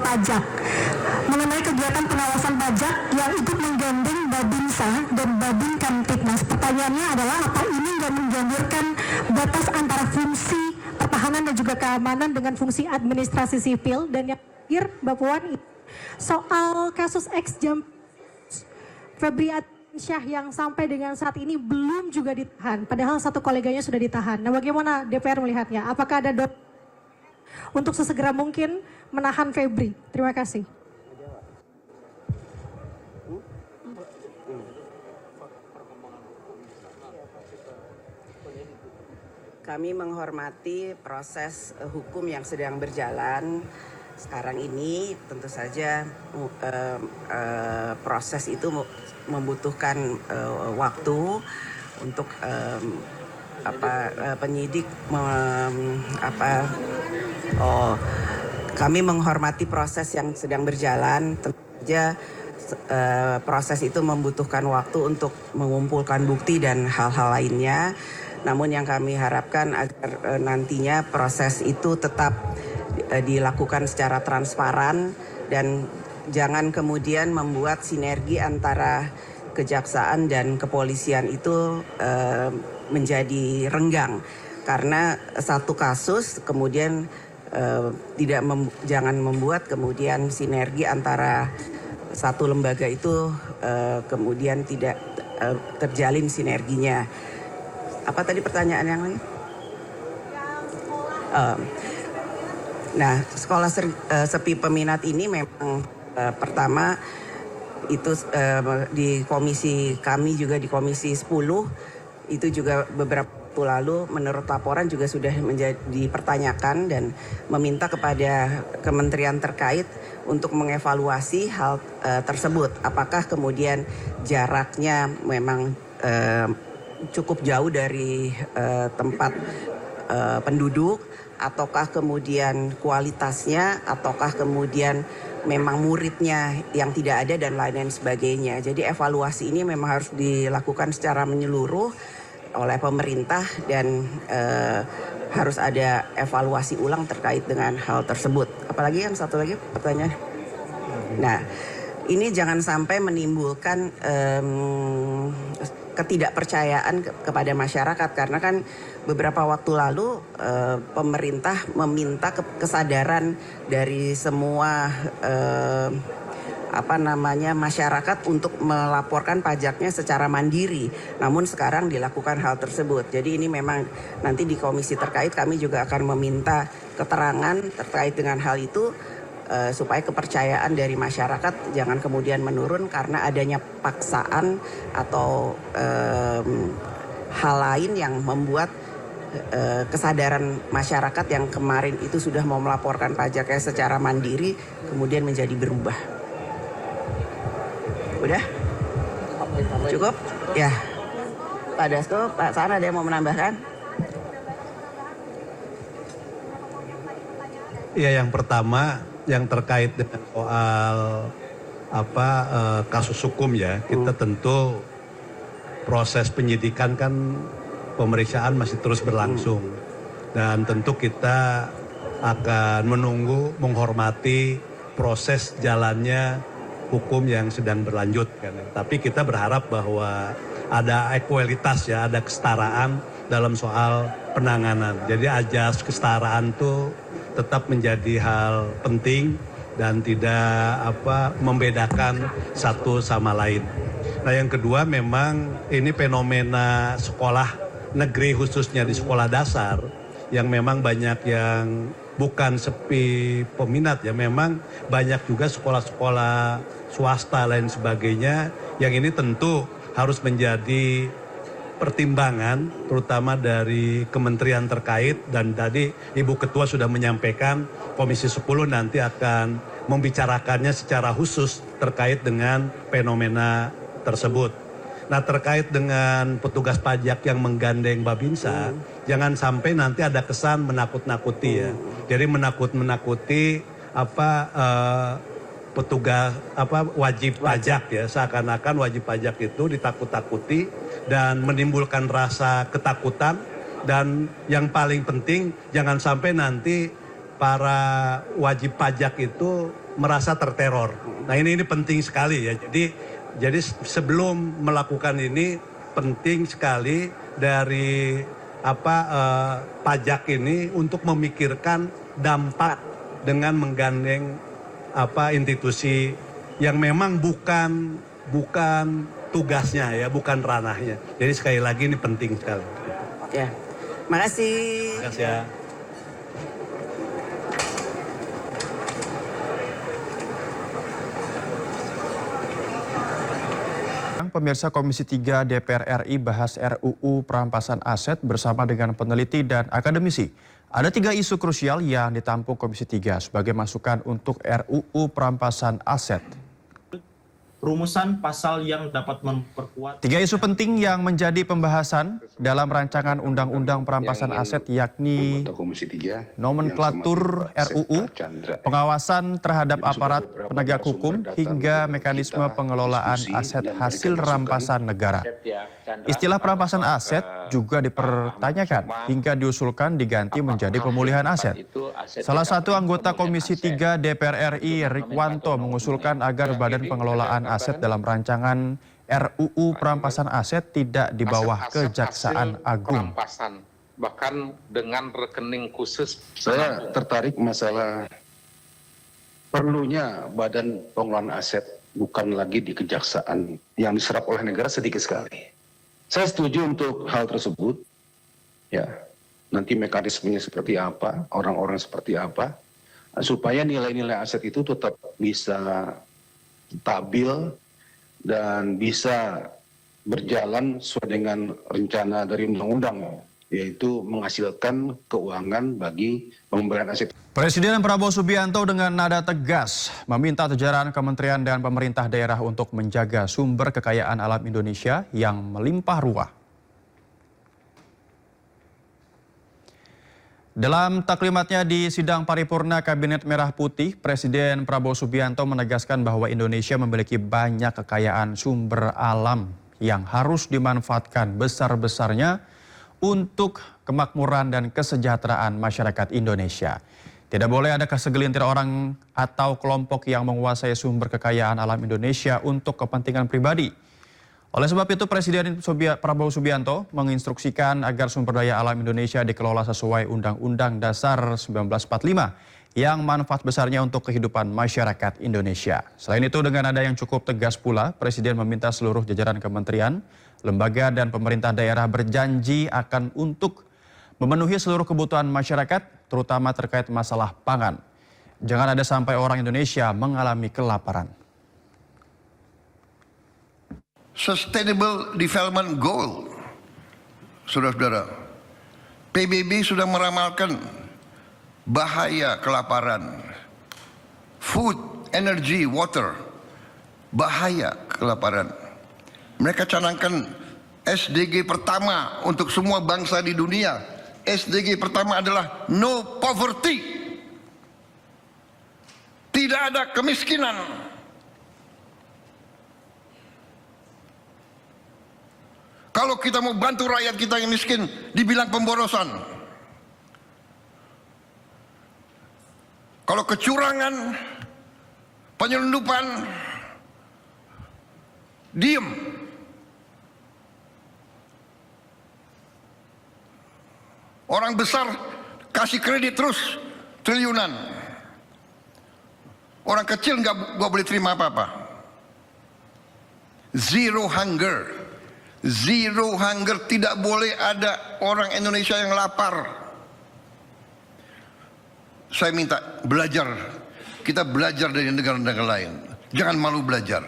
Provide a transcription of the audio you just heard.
pajak mengenai kegiatan pengawasan pajak yang ikut menggandeng Babinsa dan Babin Kamtipmas. Pertanyaannya adalah apa ini nggak menggandurkan batas antara fungsi pertahanan dan juga keamanan dengan fungsi administrasi sipil? Dan yang terakhir Mbak Puan, soal kasus ex-jam Febri Syah yang sampai dengan saat ini belum juga ditahan, padahal satu koleganya sudah ditahan. Nah, bagaimana DPR melihatnya? Apakah ada untuk sesegera mungkin menahan Febri? Terima kasih. Kami menghormati proses hukum yang sedang berjalan sekarang ini. Tentu saja proses itu membutuhkan waktu untuk penyidik kami menghormati proses yang sedang berjalan. Tentu saja proses itu membutuhkan waktu untuk mengumpulkan bukti dan hal-hal lainnya. Namun yang kami harapkan agar nantinya proses itu tetap dilakukan secara transparan dan jangan kemudian membuat sinergi antara kejaksaan dan kepolisian itu menjadi renggang. Karena satu kasus kemudian jangan membuat kemudian sinergi antara satu lembaga itu kemudian tidak terjalin sinerginya. Apa tadi pertanyaan yang lain? Nah, sekolah sepi peminat ini memang pertama itu di komisi kami juga di komisi 10 itu juga beberapa waktu lalu menurut laporan juga sudah dipertanyakan dan meminta kepada kementerian terkait untuk mengevaluasi hal tersebut. Apakah kemudian jaraknya memang cukup jauh dari tempat penduduk, ataukah kemudian kualitasnya, ataukah kemudian memang muridnya yang tidak ada dan lain-lain sebagainya. Jadi evaluasi ini memang harus dilakukan secara menyeluruh oleh pemerintah dan harus ada evaluasi ulang terkait dengan hal tersebut. Apalagi yang satu lagi pertanyaan. Nah, ini jangan sampai menimbulkan ketidakpercayaan kepada masyarakat, karena kan beberapa waktu lalu pemerintah meminta kesadaran dari semua masyarakat untuk melaporkan pajaknya secara mandiri. Namun sekarang dilakukan hal tersebut. Jadi ini memang nanti di komisi terkait kami juga akan meminta keterangan terkait dengan hal itu supaya kepercayaan dari masyarakat jangan kemudian menurun karena adanya paksaan atau hal lain yang membuat kesadaran masyarakat yang kemarin itu sudah mau melaporkan pajaknya secara mandiri kemudian menjadi berubah. Udah? Cukup? Ya. Pak Dasko, Pak Saan ada yang mau menambahkan? Ya, yang pertama yang terkait dengan soal kasus hukum ya, kita tentu proses penyidikan kan pemeriksaan masih terus berlangsung dan tentu kita akan menunggu menghormati proses jalannya hukum yang sedang berlanjut kan. Tapi kita berharap bahwa ada ekualitas ya, ada kesetaraan dalam soal penanganan. Jadi ajas kesetaraan itu tetap menjadi hal penting dan tidak membedakan satu sama lain. Nah, yang kedua memang ini fenomena sekolah negeri khususnya di sekolah dasar yang memang banyak yang bukan sepi peminat ya, memang banyak juga sekolah-sekolah swasta lain sebagainya yang ini tentu harus menjadi pertimbangan terutama dari kementerian terkait, dan tadi Ibu Ketua sudah menyampaikan Komisi 10 nanti akan membicarakannya secara khusus terkait dengan fenomena tersebut. Nah, terkait dengan petugas pajak yang menggandeng Babinsa, jangan sampai nanti ada kesan menakut-nakuti ya. Jadi menakut-nakuti petugas wajib pajak ya, seakan-akan wajib pajak itu ditakut-takuti dan menimbulkan rasa ketakutan, dan yang paling penting jangan sampai nanti para wajib pajak itu merasa terteror. Nah ini penting sekali ya. Jadi sebelum melakukan ini penting sekali dari pajak ini untuk memikirkan dampak dengan menggandeng institusi yang memang bukan tugasnya ya, bukan ranahnya. Jadi sekali lagi ini penting sekali. Ya, makasih. Terima kasih ya. Pemirsa, Komisi 3 DPR RI bahas RUU perampasan aset bersama dengan peneliti dan akademisi. Ada 3 isu krusial yang ditampung Komisi 3 sebagai masukan untuk RUU perampasan aset. Rumusan pasal yang dapat memperkuat. 3 isu penting yang menjadi pembahasan dalam rancangan Undang-Undang Perampasan Aset yakni nomenklatur RUU, pengawasan terhadap aparat penegak hukum, hingga mekanisme pengelolaan aset hasil rampasan negara. Istilah perampasan aset juga dipertanyakan hingga diusulkan diganti menjadi pemulihan aset. Salah satu anggota Komisi 3 DPR RI, Rikwanto, mengusulkan agar Badan Pengelolaan Aset dalam rancangan RUU perampasan aset tidak di bawah Kejaksaan Agung. Bahkan dengan rekening khusus. Saya tertarik masalah perlunya Badan Pengelolaan Aset bukan lagi di Kejaksaan, yang diserap oleh negara sedikit sekali. Saya setuju untuk hal tersebut. Ya, nanti mekanismenya seperti apa, orang-orang seperti apa, supaya nilai-nilai aset itu tetap bisa stabil dan bisa berjalan sesuai dengan rencana dari undang-undang, yaitu menghasilkan keuangan bagi pembelian aset. Presiden Prabowo Subianto dengan nada tegas meminta jajaran kementerian dan pemerintah daerah untuk menjaga sumber kekayaan alam Indonesia yang melimpah ruah. Dalam taklimatnya di sidang paripurna Kabinet Merah Putih, Presiden Prabowo Subianto menegaskan bahwa Indonesia memiliki banyak kekayaan sumber alam yang harus dimanfaatkan besar-besarnya untuk kemakmuran dan kesejahteraan masyarakat Indonesia. Tidak boleh ada segelintir orang atau kelompok yang menguasai sumber kekayaan alam Indonesia untuk kepentingan pribadi. Oleh sebab itu, Presiden Prabowo Subianto menginstruksikan agar sumber daya alam Indonesia dikelola sesuai Undang-Undang Dasar 1945 yang manfaat besarnya untuk kehidupan masyarakat Indonesia. Selain itu, dengan nada yang cukup tegas pula, Presiden meminta seluruh jajaran kementerian, lembaga dan pemerintah daerah berjanji akan untuk memenuhi seluruh kebutuhan masyarakat, terutama terkait masalah pangan. Jangan ada sampai orang Indonesia mengalami kelaparan. Sustainable Development Goal, saudara-saudara, PBB sudah meramalkan bahaya kelaparan. Food, energy, water, bahaya kelaparan. Mereka canangkan SDG pertama untuk semua bangsa di dunia. SDG pertama adalah no poverty. Tidak ada kemiskinan. Kalau kita mau bantu rakyat kita yang miskin, dibilang pemborosan. Kalau kecurangan, penyelundupan, diem. Orang besar kasih kredit terus triliunan. Orang kecil nggak boleh terima apa-apa. Zero hunger. Zero hunger, tidak boleh ada orang Indonesia yang lapar. Saya minta belajar, kita belajar dari negara-negara lain. Jangan malu belajar.